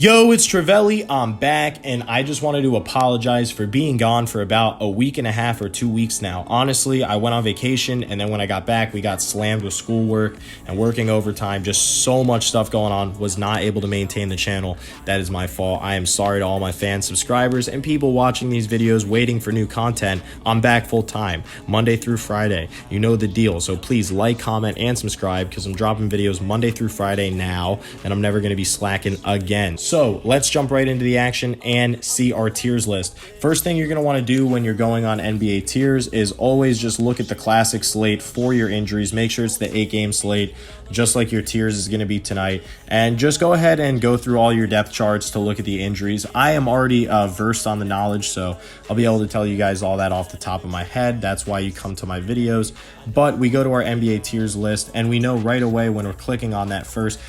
Yo, it's Trivelli. I'm back, and I just wanted to apologize for being gone for about a week and a half or 2 weeks now. Honestly, I went on vacation, and then when I got back, we got slammed with schoolwork and working overtime. Just so much stuff going on. Was not able to maintain the channel. That is my fault. I am sorry to all my fans, subscribers, and people watching these videos waiting for new content. I'm back full time, Monday through Friday. You know the deal, so please like, comment, and subscribe because I'm dropping videos Monday through Friday now, and I'm never going to be slacking again. So let's jump right into the action and see our tiers list. First thing you're going to want to do when you're going on NBA tiers is always just look at the classic slate for your injuries. Make sure it's the 8-game slate, just like your tiers is going to be tonight. And just go ahead and go through all your depth charts to look at the injuries. I am already versed on the knowledge, so I'll be able to tell you guys all that off the top of my head. That's why you come to my videos. But we go to our NBA tiers list, and we know right away when we're clicking on that first,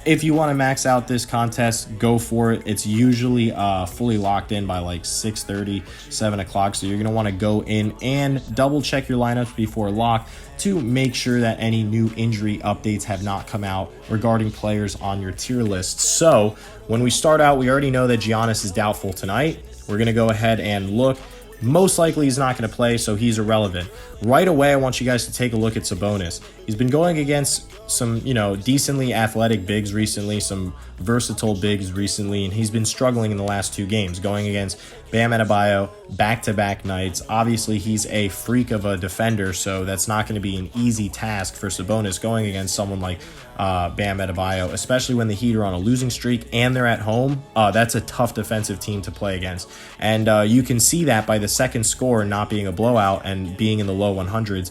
if you want to max out this contest, go for it. It's usually fully locked in by like 6:30, 7 o'clock. So you're going to want to go in and double check your lineups before lock to make sure that any new injury updates have not come out regarding players on your tier list. So when we start out, we already know that Giannis is doubtful tonight. We're going to go ahead and look. Most likely he's not going to play, so he's irrelevant. Right away, I want you guys to take a look at Sabonis. He's been going against some, decently athletic bigs recently, some versatile bigs recently, and he's been struggling in the last 2 games, going against Bam Adebayo back-to-back nights. Obviously, he's a freak of a defender, so that's not going to be an easy task for Sabonis going against someone like Bam Adebayo, especially when the Heat are on a losing streak and they're at home. That's a tough defensive team to play against. And you can see that by the second score not being a blowout and being in the low 100s.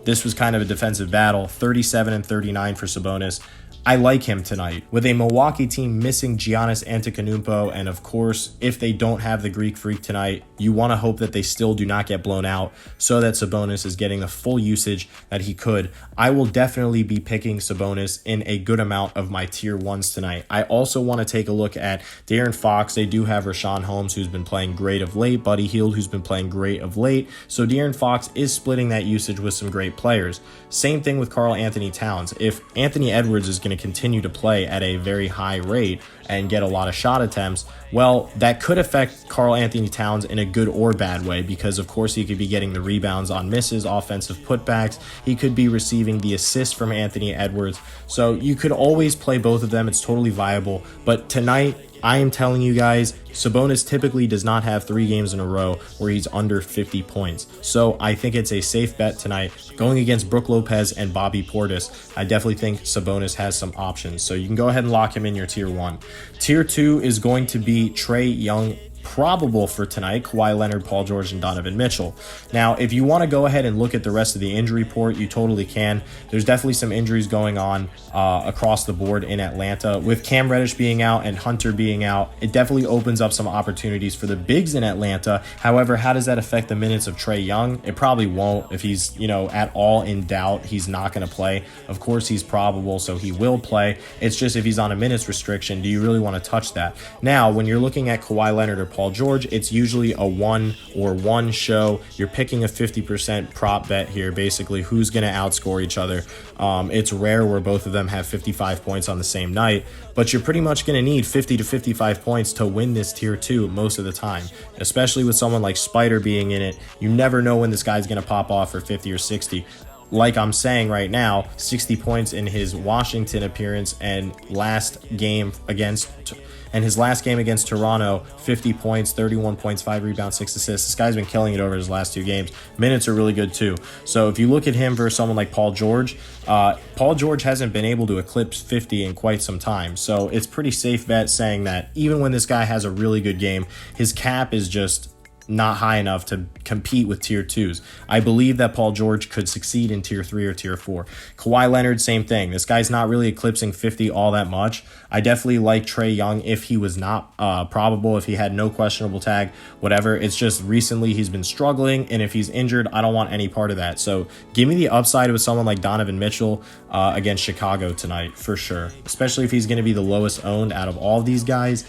This was kind of a defensive battle, 37 and 39 for Sabonis. I like him tonight. With a Milwaukee team missing Giannis Antetokounmpo, and of course, if they don't have the Greek Freak tonight, you want to hope that they still do not get blown out so that Sabonis is getting the full usage that he could. I will definitely be picking Sabonis in a good amount of my tier 1s tonight. I also want to take a look at De'Aaron Fox. They do have Rashawn Holmes, who's been playing great of late, Buddy Hield, who's been playing great of late. So De'Aaron Fox is splitting that usage with some great players. Same thing with Karl Anthony Towns. If Anthony Edwards is going to continue to play at a very high rate and get a lot of shot attempts, well, that could affect Karl Anthony Towns in a good or bad way, because of course he could be getting the rebounds on misses, offensive putbacks. He could be receiving the assist from Anthony Edwards. So you could always play both of them. It's totally viable. But tonight, I am telling you guys, Sabonis typically does not have 3 games in a row where he's under 50 points. So I think it's a safe bet tonight. Going against Brook Lopez and Bobby Portis, I definitely think Sabonis has some options. So you can go ahead and lock him in your tier 1. Tier 2 is going to be Trae Young, probable for tonight, Kawhi Leonard, Paul George, and Donovan Mitchell. Now, if you want to go ahead and look at the rest of the injury report, you totally can. There's definitely some injuries going on across the board in Atlanta. With Cam Reddish being out and Hunter being out, it definitely opens up some opportunities for the bigs in Atlanta. However, how does that affect the minutes of Trae Young? It probably won't. If he's, at all in doubt, he's not going to play. Of course, he's probable, so he will play. It's just if he's on a minutes restriction, do you really want to touch that? Now, when you're looking at Kawhi Leonard or Paul George, it's usually a 1 show. You're picking a 50% prop bet here, basically who's going to outscore each other. It's rare where both of them have 55 points on the same night, but you're pretty much going to need 50 to 55 points to win this tier 2 most of the time, especially with someone like Spider being in it. You never know when this guy's going to pop off for 50 or 60. Like I'm saying right now, 60 points in his Washington appearance and his last game against Toronto, 50 points, 31 points, 5 rebounds, 6 assists. This guy's been killing it over his last 2 games. Minutes are really good too. So if you look at him versus someone like Paul George hasn't been able to eclipse 50 in quite some time. So it's pretty safe bet saying that even when this guy has a really good game, his cap is just not high enough to compete with tier 2s. I believe that Paul George could succeed in tier 3 or tier 4. Kawhi Leonard, same thing. This guy's not really eclipsing 50 all that much. I definitely like Trae Young if he was not probable, if he had no questionable tag, whatever. It's just recently he's been struggling, and if he's injured, I don't want any part of that. So give me the upside with someone like Donovan Mitchell against Chicago tonight for sure, especially if he's going to be the lowest owned out of all of these guys.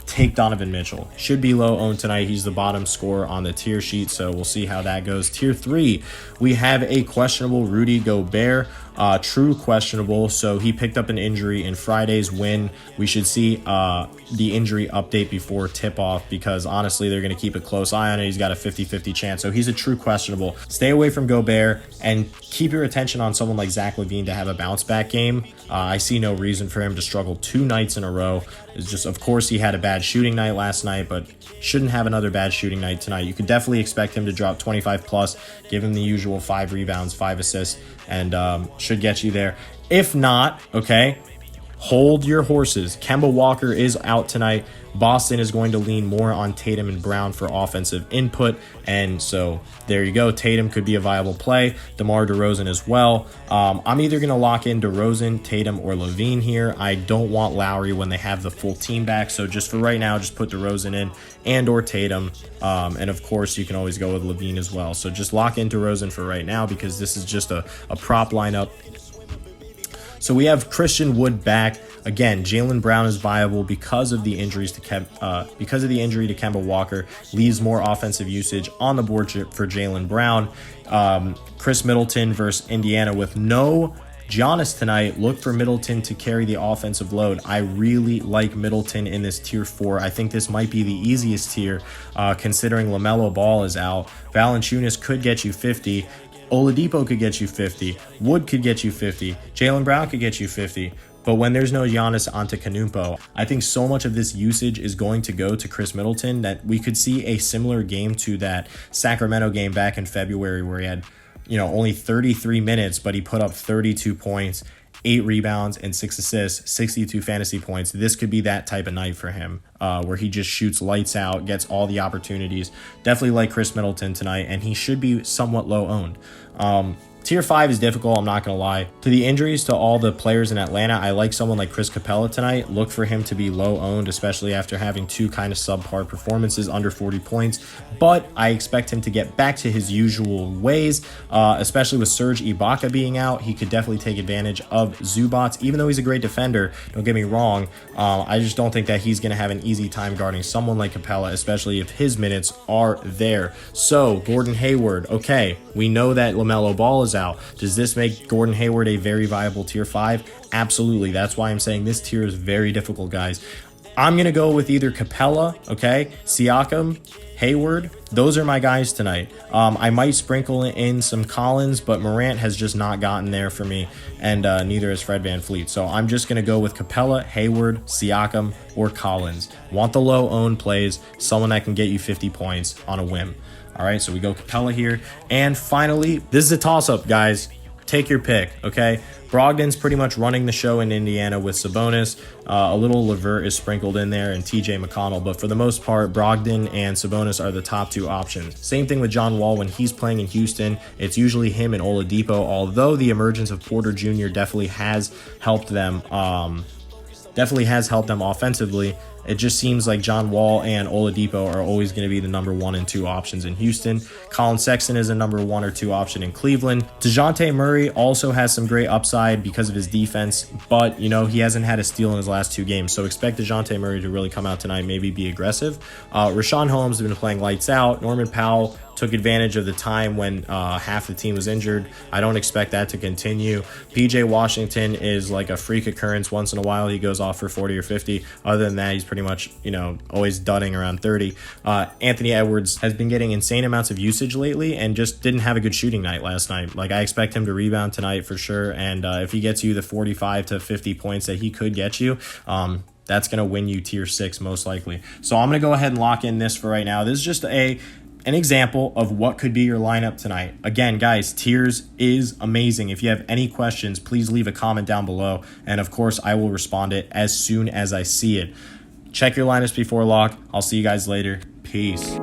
Take Donovan Mitchell. Should be low owned tonight. He's the bottom scorer on the tier sheet, so we'll see how that goes. Tier 3, we have a questionable Rudy Gobert. true questionable. So he picked up an injury in Friday's win. We should see the injury update before tip-off, because honestly, they're going to keep a close eye on it. He's got a 50-50 chance. So he's a true questionable. Stay away from Gobert and keep your attention on someone like Zach LaVine to have a bounce-back game. I see no reason for him to struggle 2 nights in a row. It's just, of course, he had a bad shooting night last night, but shouldn't have another bad shooting night tonight. You could definitely expect him to drop 25 plus, give him the usual 5 rebounds, 5 assists, and should get you there. If not, okay, hold your horses. Kemba Walker is out tonight. Boston is going to lean more on Tatum and Brown for offensive input, and so there you go. Tatum could be a viable play. DeMar DeRozan as well. I'm either going to lock in DeRozan, Tatum, or LaVine here. I don't want Lowry when they have the full team back, so just for right now, just put DeRozan in and or Tatum, and of course, you can always go with LaVine as well. So just lock in DeRozan for right now, because this is just a prop lineup. So we have Christian Wood back. Again, Jaylen Brown is viable because of the injuries to injury to Kemba Walker. Leaves more offensive usage on the board for Jaylen Brown. Chris Middleton versus Indiana with no Giannis tonight. Look for Middleton to carry the offensive load. I really like Middleton in this tier 4. I think this might be the easiest tier, considering LaMelo Ball is out. Valanciunas could get you 50. Oladipo could get you 50. Wood could get you 50. Jaylen Brown could get you 50. But when there's no Giannis Antetokounmpo, I think so much of this usage is going to go to Chris Middleton that we could see a similar game to that Sacramento game back in February, where he had, only 33 minutes, but he put up 32 points, 8 rebounds, and 6 assists, 62 fantasy points. This could be that type of night for him, where he just shoots lights out, gets all the opportunities. Definitely like Chris Middleton tonight, and he should be somewhat low owned. Tier 5 is difficult, I'm not going to lie. To the injuries to all the players in Atlanta, I like someone like Chris Capella tonight. Look for him to be low owned, especially after having 2 kind of subpar performances under 40 points. But I expect him to get back to his usual ways, especially with Serge Ibaka being out. He could definitely take advantage of Zubats, even though he's a great defender. Don't get me wrong. I just don't think that he's going to have an easy time guarding someone like Capella, especially if his minutes are there. So Gordon Hayward, okay, we know that LaMelo Ball is out. Does this make Gordon Hayward a very viable tier 5? Absolutely. That's why I'm saying this tier is very difficult, guys. I'm going to go with either Capella, okay, Siakam, Hayward. Those are my guys tonight. I might sprinkle in some Collins, but Morant has just not gotten there for me, and neither has Fred VanVleet. So I'm just going to go with Capella, Hayward, Siakam, or Collins. Want the low-owned plays, someone that can get you 50 points on a whim. All right, so we go Capella here. And finally, this is a toss-up, guys. Take your pick, okay? Brogdon's pretty much running the show in Indiana with Sabonis. A little LeVert is sprinkled in there and TJ McConnell, but for the most part, Brogdon and Sabonis are the top 2 options. Same thing with John Wall when he's playing in Houston. It's usually him and Oladipo, although the emergence of Porter Jr. definitely has helped them. Offensively. It just seems like John Wall and Oladipo are always going to be the number 1 and 2 options in Houston. Colin Sexton is a number 1 or 2 option in Cleveland. DeJounte Murray also has some great upside because of his defense, but, he hasn't had a steal in his last 2 games, so expect DeJounte Murray to really come out tonight, maybe be aggressive. Rashawn Holmes has been playing lights out. Norman Powell took advantage of the time when half the team was injured. I don't expect that to continue. PJ Washington is like a freak occurrence. Once in a while, he goes off for 40 or 50. Other than that, he's pretty much, always dudding around 30. Anthony Edwards has been getting insane amounts of usage lately and just didn't have a good shooting night last night. Like, I expect him to rebound tonight for sure. And if he gets you the 45 to 50 points that he could get you, that's going to win you tier 6 most likely. So I'm going to go ahead and lock in this for right now. This is just an example of what could be your lineup tonight. Again, guys, tiers is amazing. If you have any questions, please leave a comment down below. And of course, I will respond it as soon as I see it. Check your lineups before lock. I'll see you guys later. Peace.